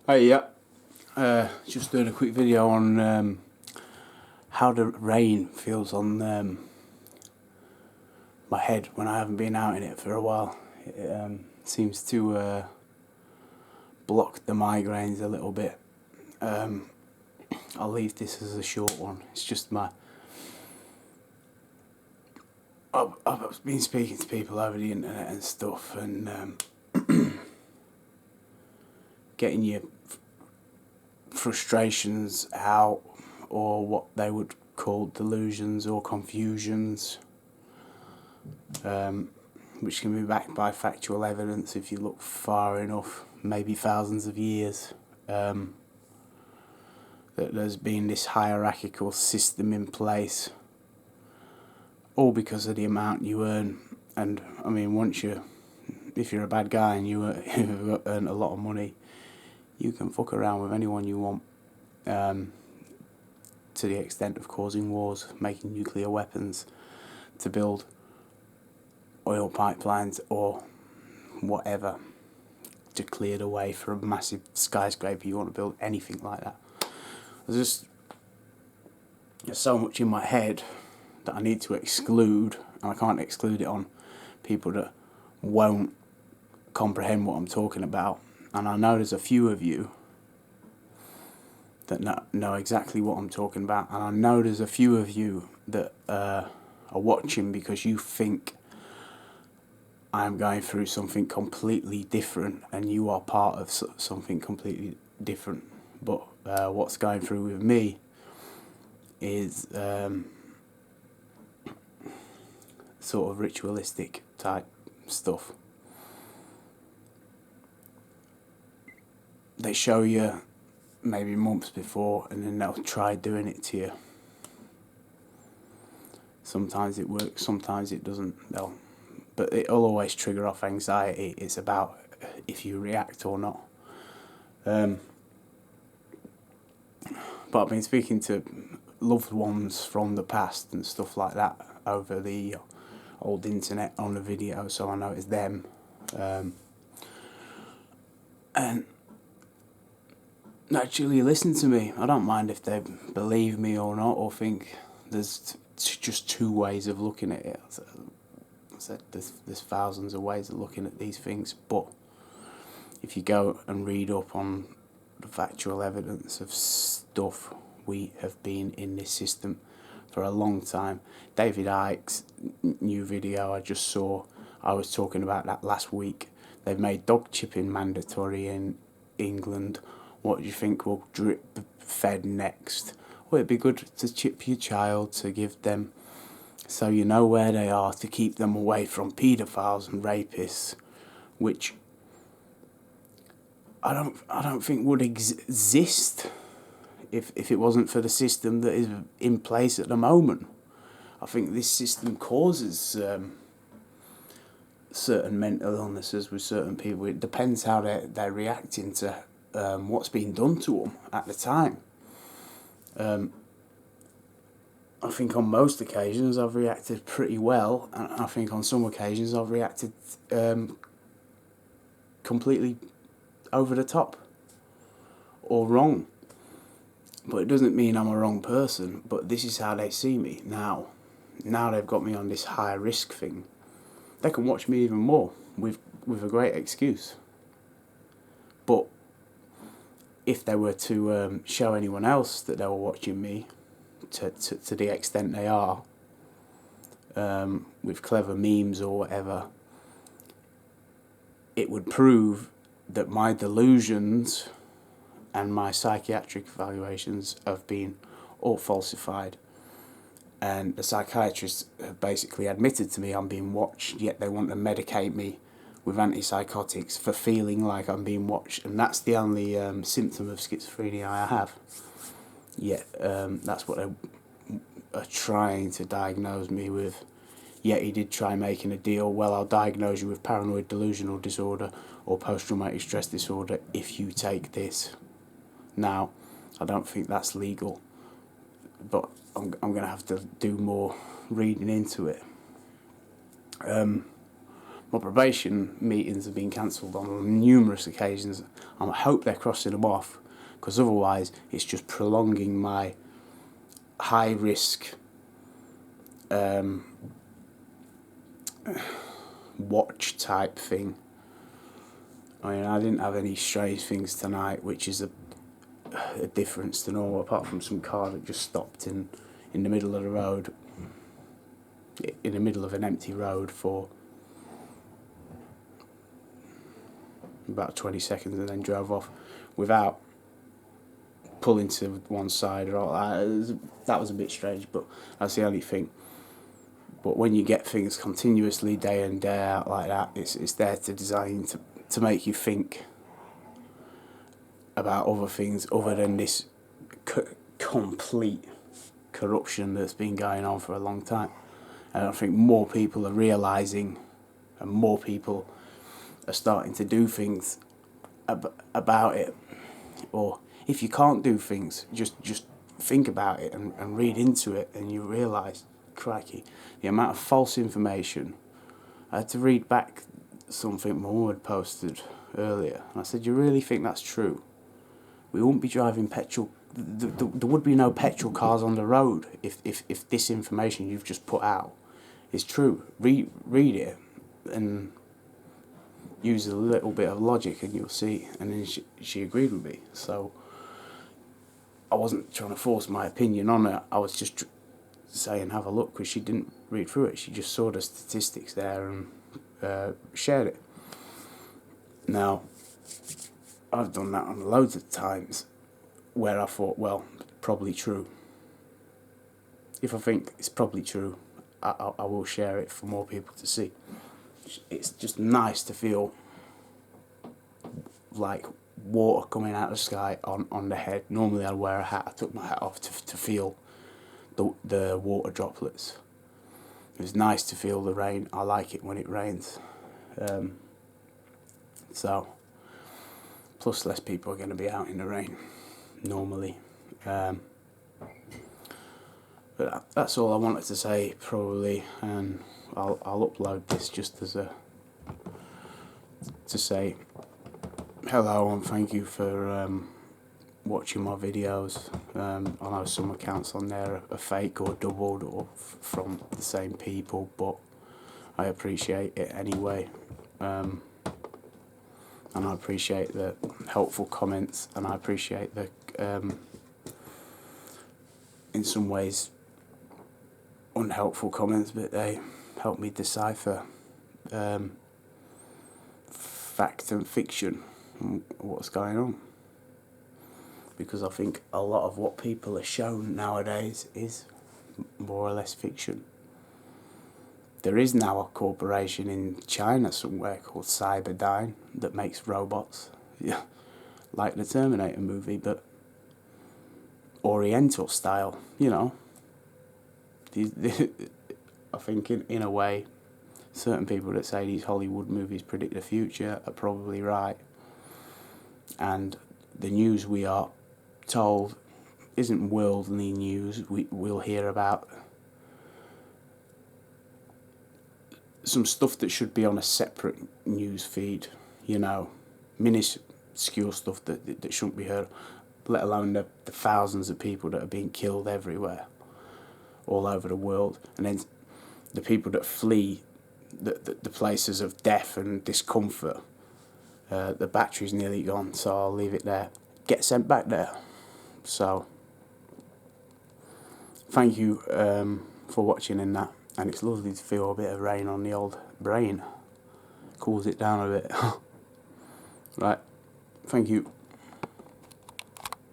Hey, yeah. Just doing a quick video on how the rain feels on my head when I haven't been out in it for a while. It seems to block the migraines a little bit. I'll leave this as a short one. It's just I've been speaking to people over the internet and stuff, and getting your frustrations out, or what they would call delusions or confusions, which can be backed by factual evidence if you look far enough, maybe thousands of years, that there's been this hierarchical system in place, all because of the amount you earn. And I mean, if you're a bad guy and you earn a lot of money, you can fuck around with anyone you want, to the extent of causing wars, making nuclear weapons, to build oil pipelines or whatever, to clear the way for a massive skyscraper. You want to build anything like that. There's so much in my head that I need to exclude, and I can't exclude it on people that won't comprehend what I'm talking about. And I know there's a few of you that know exactly what I'm talking about, and I know there's a few of you that are watching because you think I'm going through something completely different and you are part of something completely different. But what's going through with me is sort of ritualistic type stuff. They show you maybe months before, and then they'll try doing it to you. Sometimes it works, sometimes it doesn't. But it'll always trigger off anxiety. It's about if you react or not. But I've been speaking to loved ones from the past and stuff like that over the old internet on the video, so I know it's them. And actually listen to me. I don't mind if they believe me or not, or think there's just two ways of looking at it. I said there's thousands of ways of looking at these things, but if you go and read up on the factual evidence of stuff, we have been in this system for a long time. David Icke's new video I just saw, I was talking about that last week. They've made dog chipping mandatory in England. What do you think will drip fed next? Well, it'd be good to chip your child, to give them, so you know where they are, to keep them away from paedophiles and rapists, which I don't think would exist if it wasn't for the system that is in place at the moment. I think this system causes certain mental illnesses with certain people. It depends how they're reacting to what's being done to them at the time. I think on most occasions I've reacted pretty well, and I think on some occasions I've reacted completely over the top or wrong. But it doesn't mean I'm a wrong person, but this is how they see me now. Now they've got me on this high risk thing. They can watch me even more with a great excuse. But if they were to show anyone else that they were watching me, to the extent they are, with clever memes or whatever, it would prove that my delusions and my psychiatric evaluations have been all falsified. And the psychiatrists have basically admitted to me I'm being watched, yet they want to medicate me with antipsychotics for feeling like I'm being watched. And that's the only symptom of schizophrenia I have. Yet that's what they are trying to diagnose me with. Yet he did try making a deal. Well, I'll diagnose you with paranoid delusional disorder or post-traumatic stress disorder if you take this. Now, I don't think that's legal, but I'm going to have to do more reading into it. My probation meetings have been cancelled on numerous occasions. I hope they're crossing them off, because otherwise it's just prolonging my high risk watch type thing. I mean, I didn't have any strange things tonight, which is a difference to normal, apart from some car that just stopped in the middle of the road, in the middle of an empty road for about 20 seconds and then drove off without pulling to one side or all that. That was a bit strange, but that's the only thing. But when you get things continuously day in, day out like that, it's there to design to make you think about other things other than this complete corruption that's been going on for a long time. And I think more people are realising, and more people are starting to do things about it. Or if you can't do things, just think about it and read into it, and you realise, crikey, the amount of false information. I had to read back something my mum had posted earlier, and I said, you really think that's true? We wouldn't be driving petrol. There would be no petrol cars on the road if this information you've just put out is true. Read it and use a little bit of logic, and you'll see. And then she agreed with me. So I wasn't trying to force my opinion on her. I was just saying have a look, because she didn't read through it. She just saw the statistics there and shared it. Now, I've done that on loads of times where I thought, well, probably true. If I think it's probably true, I will share it for more people to see. It's just nice to feel like water coming out of the sky on the head. Normally I'd wear a hat. I took my hat off to feel the water droplets. It was nice to feel the rain. I like it when it rains. So, plus less people are going to be out in the rain normally. But that's all I wanted to say, probably, and I'll upload this just as to say hello and thank you for watching my videos. I know some accounts on there are fake or doubled or from the same people, but I appreciate it anyway. And I appreciate the helpful comments, and I appreciate the in some ways unhelpful comments, but they help me decipher fact and fiction and what's going on. Because I think a lot of what people are shown nowadays is more or less fiction. There is now a corporation in China somewhere called Cyberdyne that makes robots, yeah, like the Terminator movie, but Oriental style, you know. I think in a way, certain people that say these Hollywood movies predict the future are probably right. And the news we are told isn't worldly news. We'll hear about some stuff that should be on a separate news feed, you know, minuscule stuff that shouldn't be heard, let alone the thousands of people that are being killed everywhere, all over the world. And then the people that flee the places of death and discomfort, the battery's nearly gone, so I'll leave it there, get sent back there. So thank you for watching in that, and it's lovely to feel a bit of rain on the old brain, cools it down a bit. Right, thank you.